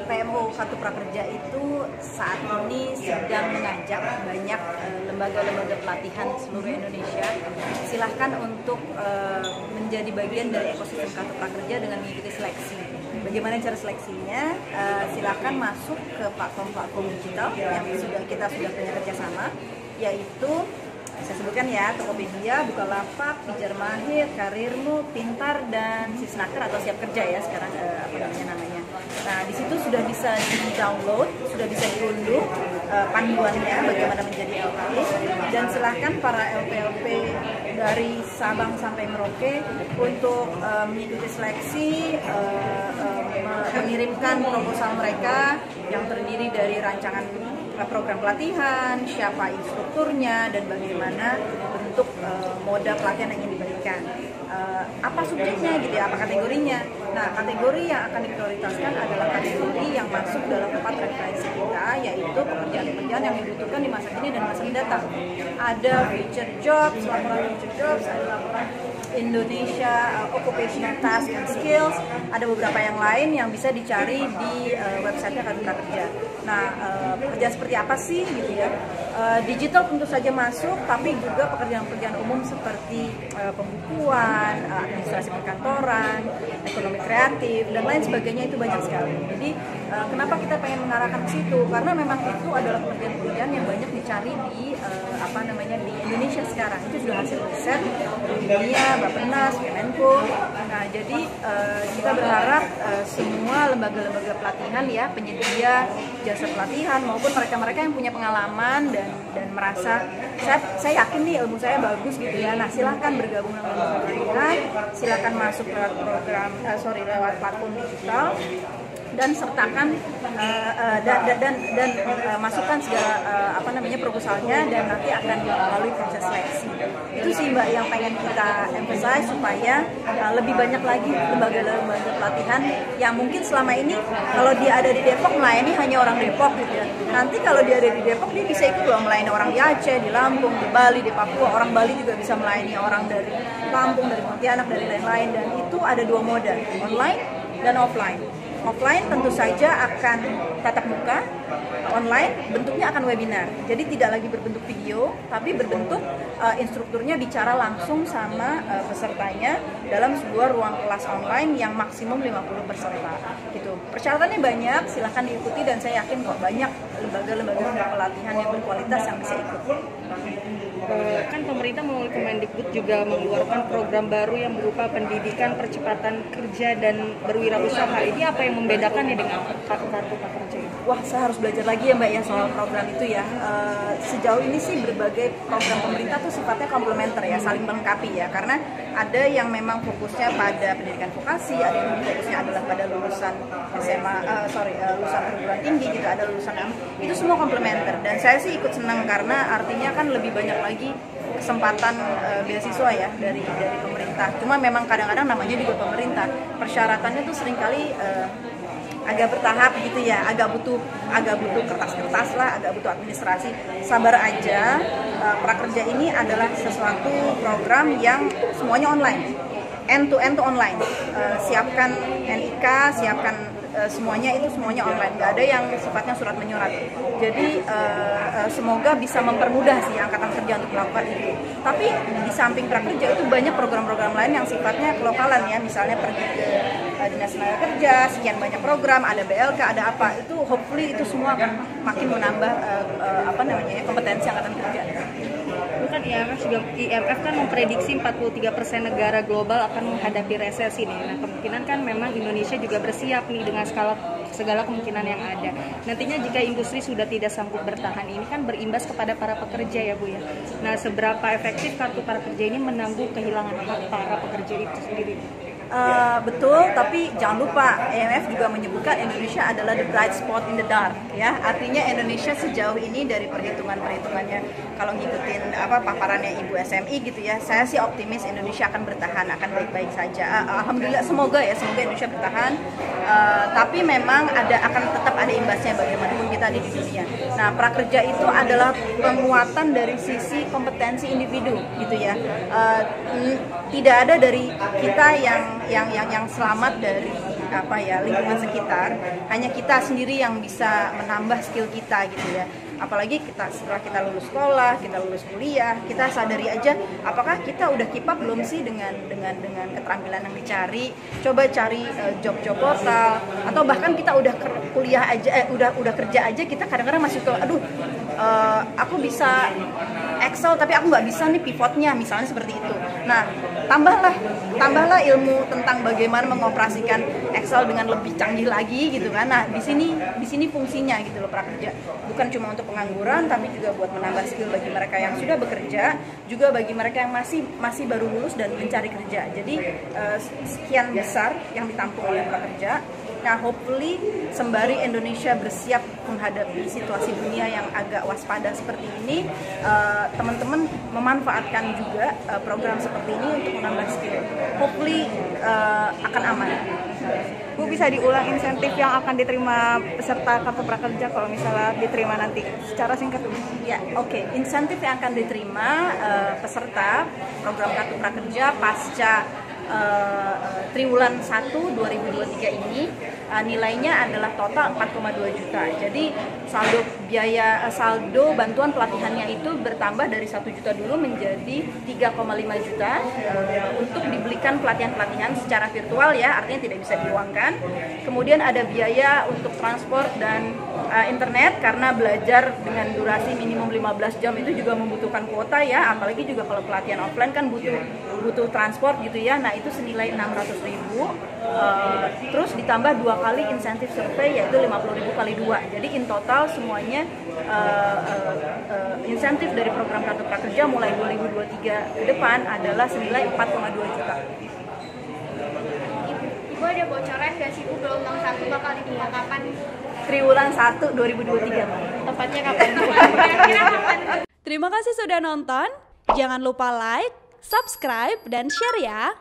PMO Kartu Prakerja itu saat ini sedang mengajak banyak lembaga-lembaga pelatihan seluruh Indonesia. Silahkan untuk menjadi bagian dari ekosistem Kartu Prakerja dengan mengikuti seleksi. Bagaimana cara seleksinya? Silahkan masuk ke platform-platform digital yang kita sudah punya kerjasama, yaitu saya sebutkan ya, Tokopedia, Bukalapak, Pijar Mahir, Karirmu, Pintar, dan Sisnaker atau Siap Kerja ya sekarang namanya. Nah, di situ sudah bisa di-download, sudah bisa diunduh panduannya bagaimana menjadi LP, dan silahkan para LP-LP dari Sabang sampai Merauke untuk mengikuti seleksi, mengirimkan proposal mereka yang terdiri dari rancangan program pelatihan, siapa instrukturnya, dan bagaimana bentuk moda pelatihan yang ingin diberikan. Apa subjeknya gitu ya, apa kategorinya. Nah, kategori yang akan diprioritaskan adalah kategori yang masuk dalam 4 referensi kita, yaitu pekerjaan-pekerjaan yang dibutuhkan di masa kini dan masa mendatang. Ada future jobs, laporan future jobs, ada laporan Indonesia Occupational Task and Skills, ada beberapa yang lain yang bisa dicari di websitenya Kartu Prakerja. Nah, pekerjaan seperti apa sih gitu ya? Digital tentu saja masuk, tapi juga pekerjaan-pekerjaan umum seperti pembukuan, administrasi perkantoran, ekonomi kreatif, dan lain sebagainya itu banyak sekali. Jadi kenapa kita pengen mengarahkan ke situ? Karena memang itu adalah pekerjaan-pekerjaan yang banyak dicari di di Indonesia sekarang. Itu sudah hasil riset di dunia, Bappenas, Kemenko. Nah, jadi kita berharap semua lembaga-lembaga pelatihan ya, penyedia jasa pelatihan maupun mereka-mereka yang punya pengalaman dan merasa saya yakin nih ilmu saya bagus gitu ya. Nah, silahkan bergabung dengan lembaga pelatihan, silahkan masuk lewat lewat platform digital, dan sertakan dan masukkan segala proposalnya, dan nanti akan melalui proses seleksi. Itu sih Mbak yang pengen kita emphasize, supaya lebih banyak lagi lembaga-lembaga pelatihan yang mungkin selama ini kalau dia ada di Depok melayani hanya orang Depok gitu ya. Nanti kalau dia ada di Depok, dia bisa ikut loh melayani orang di Aceh, di Lampung, di Bali, di Papua. Orang Bali juga bisa melayani orang dari Lampung, dari Pontianak, dari lain-lain. Dan itu ada 2 moda, online dan offline. Offline tentu saja akan tatap muka, online bentuknya akan webinar. Jadi tidak lagi berbentuk video, tapi berbentuk instrukturnya bicara langsung sama pesertanya dalam sebuah ruang kelas online yang maksimum 50 peserta. Gitu. Persyaratannya banyak, silahkan diikuti, dan saya yakin kok banyak lembaga-lembaga pelatihan yang berkualitas yang bisa ikut. Kan pemerintah melalui Kemendikbud juga mengeluarkan program baru yang berupa pendidikan percepatan kerja dan berwirausaha. Ini apa yang membedakannya dengan kartu prakerja? Wah, saya harus belajar lagi ya Mbak ya soal program itu ya. Sejauh ini sih berbagai program pemerintah tuh sifatnya komplementer ya, saling melengkapi ya. Karena ada yang memang fokusnya pada pendidikan vokasi, ada yang fokusnya adalah pada lulusan lulusan perguruan tinggi gitu, ada lulusan itu semua komplementer. Dan saya sih ikut senang karena artinya kan lebih banyak lagi kesempatan beasiswa ya dari pemerintah. Cuma memang kadang-kadang namanya juga pemerintah, persyaratannya tuh seringkali agak bertahap gitu ya, agak butuh kertas-kertas lah, agak butuh administrasi. Sabar aja, prakerja ini adalah sesuatu program yang semuanya online, end to online. Siapkan NIK, siapkan semuanya online, nggak ada yang sifatnya surat menyurat. Jadi semoga bisa mempermudah sih angkatan kerja untuk melakukan itu. Tapi di samping prakerja itu banyak program-program lain yang sifatnya kelokalan ya, misalnya pergi ke Dinas Tenaga Kerja, sekian banyak program, ada BLK, ada apa, itu hopefully itu semua akan makin menambah kompetensi angkatan kerja. Bukan IMF kan memprediksi 43% negara global akan menghadapi resesi nih. Nah, kemungkinan kan memang Indonesia juga bersiap nih dengan segala kemungkinan yang ada. Nantinya jika industri sudah tidak sanggup bertahan, ini kan berimbas kepada para pekerja ya Bu ya. Nah, seberapa efektif kartu prakerja ini menanggung kehilangan hak para pekerja itu sendiri? Betul, tapi jangan lupa IMF juga menyebutkan Indonesia adalah the bright spot in the dark ya. Artinya Indonesia sejauh ini dari perhitungannya, kalau ngikutin paparannya Ibu SMI gitu ya, saya sih optimis Indonesia akan bertahan, akan baik-baik saja. Alhamdulillah, semoga Indonesia bertahan. Tapi memang akan tetap ada imbasnya bagaimanapun kita ada di dunia. Nah, prakerja itu adalah penguatan dari sisi kompetensi individu gitu ya. Tidak ada dari kita yang selamat dari lingkungan sekitar, hanya kita sendiri yang bisa menambah skill kita gitu ya. Apalagi setelah kita lulus sekolah, kita lulus kuliah, kita sadari aja apakah kita udah keep up belum sih dengan keterampilan yang dicari. Coba cari job portal, atau bahkan kita udah kuliah aja, udah kerja aja, kita kadang-kadang masih aku bisa Excel tapi aku nggak bisa nih pivotnya, misalnya seperti itu. Nah, tambahlah ilmu tentang bagaimana mengoperasikan Excel dengan lebih canggih lagi gitu kan. Nah, di sini fungsinya gitu loh prakerja. Bukan cuma untuk pengangguran, tapi juga buat menambah skill bagi mereka yang sudah bekerja, juga bagi mereka yang masih baru lulus dan mencari kerja. Jadi sekian besar yang ditampung oleh prakerja. Nah, hopefully sembari Indonesia bersiap menghadapi situasi dunia yang agak waspada seperti ini, teman-teman memanfaatkan juga program seperti ini untuk menambah skill. Hopefully akan aman. Bu, bisa diulang insentif yang akan diterima peserta kartu prakerja kalau misalnya diterima nanti secara singkat? Ya, oke. Insentif yang akan diterima peserta program kartu prakerja pasca triwulan 1 2023 ini nilainya adalah total 4,2 juta. Jadi saldo bantuan pelatihannya itu bertambah dari 1 juta dulu menjadi 3,5 juta untuk dibelikan pelatihan-pelatihan secara virtual ya, artinya tidak bisa diuangkan. Kemudian ada biaya untuk transport dan internet, karena belajar dengan durasi minimum 15 jam itu juga membutuhkan kuota ya, apalagi juga kalau pelatihan offline kan butuh transport gitu ya. Nah, itu senilai 600.000. Terus ditambah 2 kali insentif survei, yaitu 50.000 kali 2. Jadi in total semuanya insentif dari program kartu prakerja mulai 2023 ke depan adalah senilai 4,2 juta. Ibu ada bocoran nggak sih Bu, gelombang 1 bakal dimulai kapan? Triwulan 1 2023. Tepatnya kapan? Kira-kira kapan? Terima kasih sudah nonton. Jangan lupa like, subscribe, dan share ya.